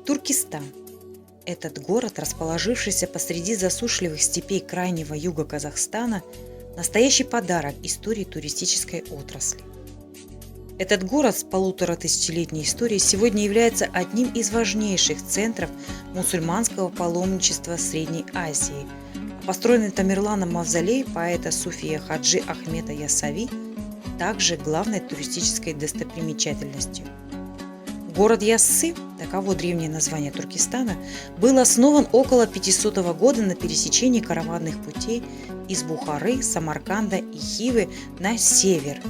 Туркестан. Этот город, расположившийся посреди засушливых степей крайнего юга Казахстана, настоящий подарок истории туристической отрасли. Этот город с 1500-летней историей сегодня является одним из важнейших центров мусульманского паломничества Средней Азии. Построенный Тамерланом мавзолей поэта суфия Хаджи Ахмета Яссави также главной туристической достопримечательностью. Город Яссы, таково древнее название Туркестана, был основан около 500 года на пересечении караванных путей из Бухары, Самарканда и Хивы на север.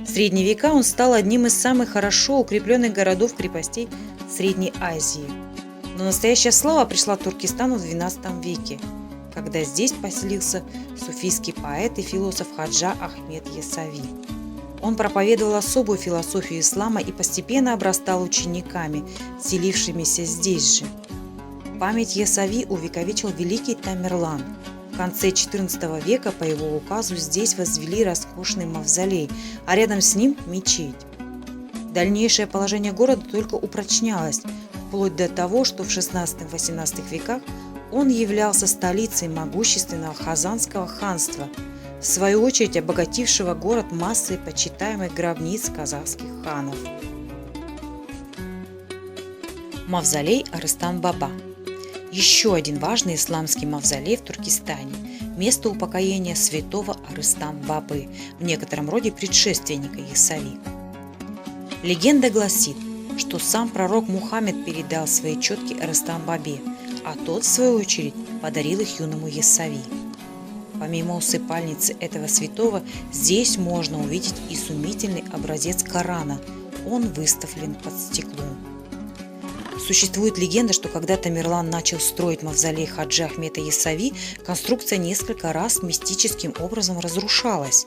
В средние века он стал одним из самых хорошо укрепленных городов-крепостей Средней Азии. Но настоящая слава пришла Туркестану в XII веке, когда здесь поселился суфийский поэт и философ Хаджа Ахмет Яссави. Он проповедовал особую философию ислама и постепенно обрастал учениками, селившимися здесь же. Память Яссави увековечил великий Тамерлан. В конце XIV века по его указу здесь возвели роскошный мавзолей, а рядом с ним мечеть. Дальнейшее положение города только упрочнялось, вплоть до того, что в XVI-XVIII веках он являлся столицей могущественного Хазанского ханства, в свою очередь обогатившего город массой почитаемых гробниц казахских ханов. Мавзолей Арыстан-Баба. Еще один важный исламский мавзолей в Туркестане – место упокоения святого Арыстан-Бабы, в некотором роде предшественника Яссави. Легенда гласит, что сам пророк Мухаммед передал свои четки Арыстан-Бабе, а тот, в свою очередь, подарил их юному Яссави. Помимо усыпальницы этого святого, здесь можно увидеть изумительный образец Корана. Он выставлен под стеклом. Существует легенда, что когда Тамерлан начал строить мавзолей Хаджи Ахмета Яссави, конструкция несколько раз мистическим образом разрушалась,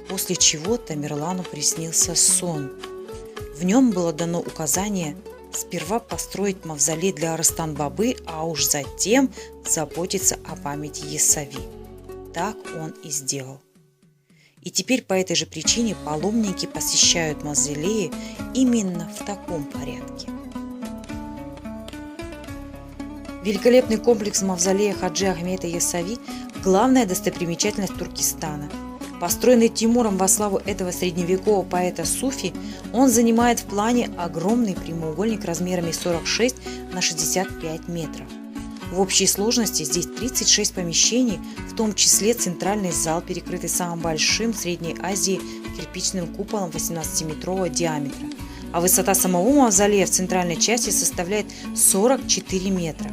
после чего Тамерлану приснился сон. В нем было дано указание сперва построить мавзолей для Арыстан-Бабы, а уж затем заботиться о памяти Яссави. Так он и сделал. И теперь по этой же причине паломники посещают мавзолеи именно в таком порядке. Великолепный комплекс мавзолея Хаджи Ахмета Яссави – главная достопримечательность Туркестана. Построенный Тимуром во славу этого средневекового поэта-суфи, он занимает в плане огромный прямоугольник размерами 46 на 65 метров. В общей сложности здесь 36 помещений, в том числе центральный зал, перекрытый самым большим в Средней Азии кирпичным куполом 18-метрового диаметра, а высота самого мавзолея в центральной части составляет 44 метра.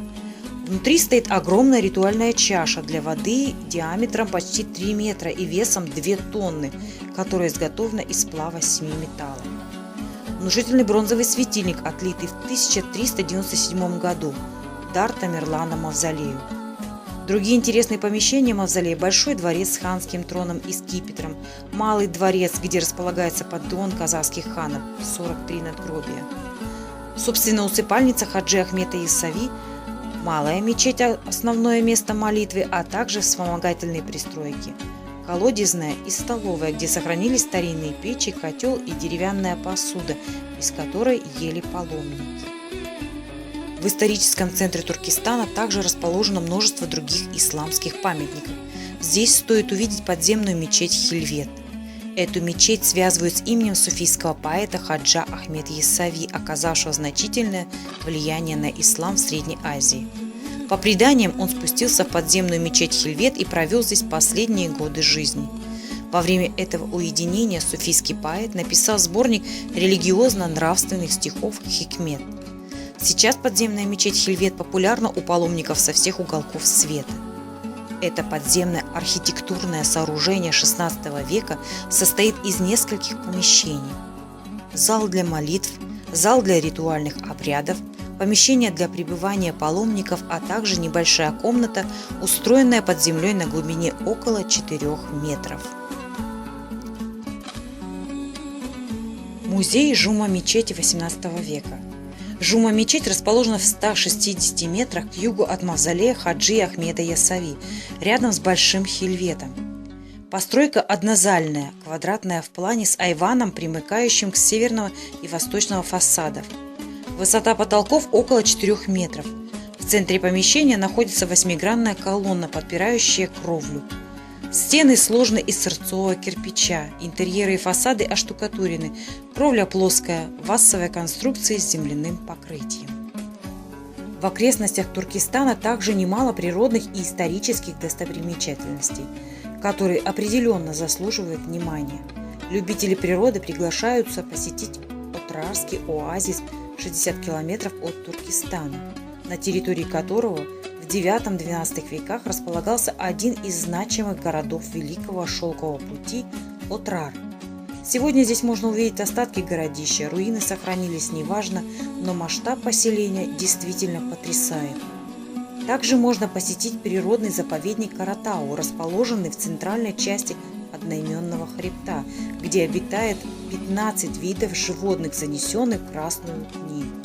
Внутри стоит огромная ритуальная чаша для воды диаметром почти 3 метра и весом 2 тонны, которая изготовлена из сплава 7 металлов. Внушительный бронзовый светильник, отлитый в 1397 году, дар Тамерлана мавзолею. Другие интересные помещения мавзолея – большой дворец с ханским троном и скипетром, малый дворец, где располагается пантеон казахских ханов, 43 надгробия. Собственно, усыпальница Хаджи Ахмета Яссави, малая мечеть – основное место молитвы, а также вспомогательные пристройки, колодезная и столовая, где сохранились старинные печи, котел и деревянная посуда, из которой ели паломники. В историческом центре Туркестана также расположено множество других исламских памятников. Здесь стоит увидеть подземную мечеть Хильвет. Эту мечеть связывают с именем суфийского поэта Хаджа Ахмет Яссави, оказавшего значительное влияние на ислам в Средней Азии. По преданиям, он спустился в подземную мечеть Хильвет и провел здесь последние годы жизни. Во время этого уединения суфийский поэт написал сборник религиозно-нравственных стихов «Хикмет». Сейчас подземная мечеть Хильвет популярна у паломников со всех уголков света. Это подземное архитектурное сооружение XVI века состоит из нескольких помещений. Зал для молитв, зал для ритуальных обрядов, помещение для пребывания паломников, а также небольшая комната, устроенная под землей на глубине около 4 метров. Музей Жума-мечети XVIII века. Жума-мечеть расположена в 160 метрах к югу от мавзолея Хаджи Ахмеда Яссави, рядом с Большим Хильветом. Постройка однозальная, квадратная в плане, с айваном, примыкающим к северного и восточного фасадов. Высота потолков около 4 метров. В центре помещения находится восьмигранная колонна, подпирающая кровлю. Стены сложены из сырцового кирпича, интерьеры и фасады оштукатурены, кровля плоская, вассовая конструкция с земляным покрытием. В окрестностях Туркестана также немало природных и исторических достопримечательностей, которые определенно заслуживают внимания. Любители природы приглашаются посетить Отрарский оазис 60 километров от Туркестана, на территории которого в IX-XII веках располагался один из значимых городов Великого Шелкового пути – Отрар. Сегодня здесь можно увидеть остатки городища, руины сохранились неважно, но масштаб поселения действительно потрясает. Также можно посетить природный заповедник Каратау, расположенный в центральной части одноименного хребта, где обитает 15 видов животных, занесенных в Красную книгу.